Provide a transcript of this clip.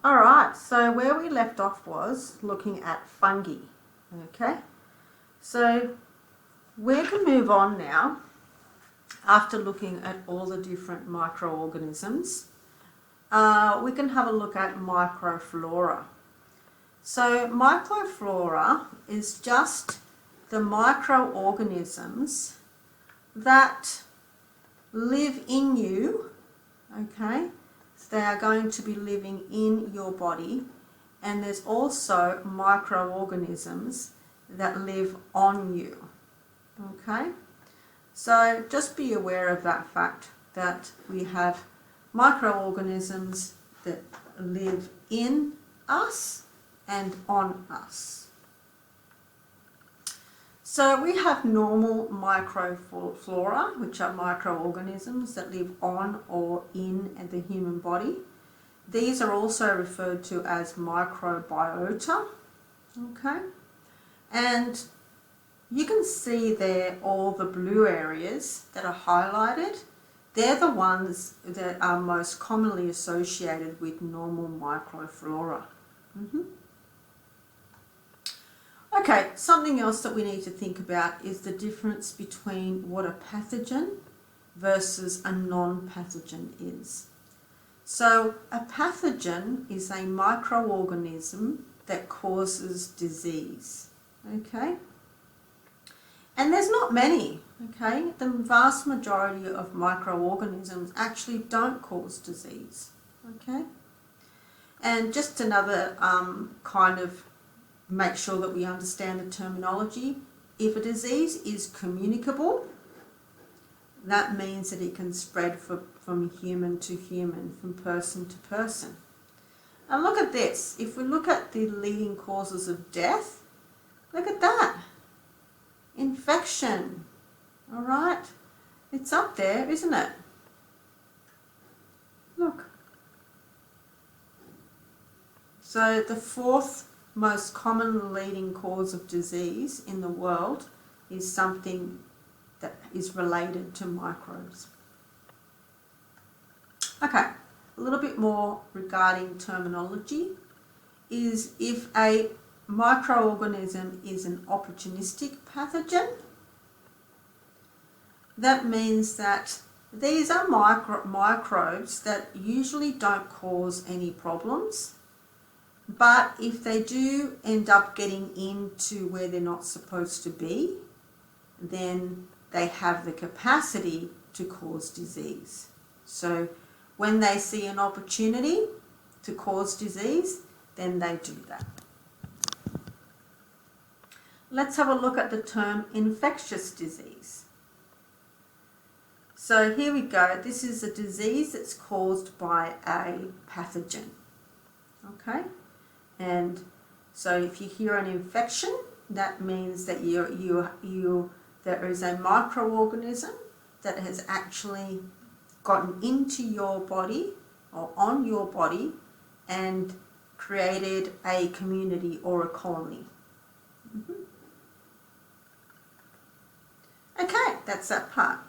All right, so where we left off was looking at fungi. Okay, so we can move on now after looking at all the different microorganisms. We can have a look at microflora. So microflora is just the microorganisms that live in you, okay? So they are going to be living in your body, and there's also microorganisms that live on you, okay? So just be aware of that fact that we have microorganisms that live in us and on us. So we have normal microflora, which are microorganisms that live on or in the human body. These are also referred to as microbiota, okay? And you can see there all the blue areas that are highlighted. They're the ones that are most commonly associated with normal microflora. Okay, something else that we need to think about is the difference between what a pathogen versus a non-pathogen is. So a pathogen is a microorganism that causes disease, okay? And there's not many, okay? The vast majority of microorganisms actually don't cause disease, okay? And just another kind of make sure that we understand the terminology. If a disease is communicable, that means that it can spread from human to human, from person to person. And look at this. If we look at the leading causes of death, look at that. Infection. All right? It's up there, isn't it? Look. So the fourth most common leading cause of disease in the world is something that is related to microbes. Okay, a little bit more regarding terminology is if a microorganism is an opportunistic pathogen, that means that these are microbes that usually don't cause any problems. But if they do end up getting into where they're not supposed to be, then they have the capacity to cause disease. So when they see an opportunity to cause disease, then they do that. Let's have a look at the term infectious disease. So here we go. This is a disease that's caused by a pathogen. Okay? And so if you hear an infection, that means that there is a microorganism that has actually gotten into your body or on your body and created a community or a colony. Okay, that's that part.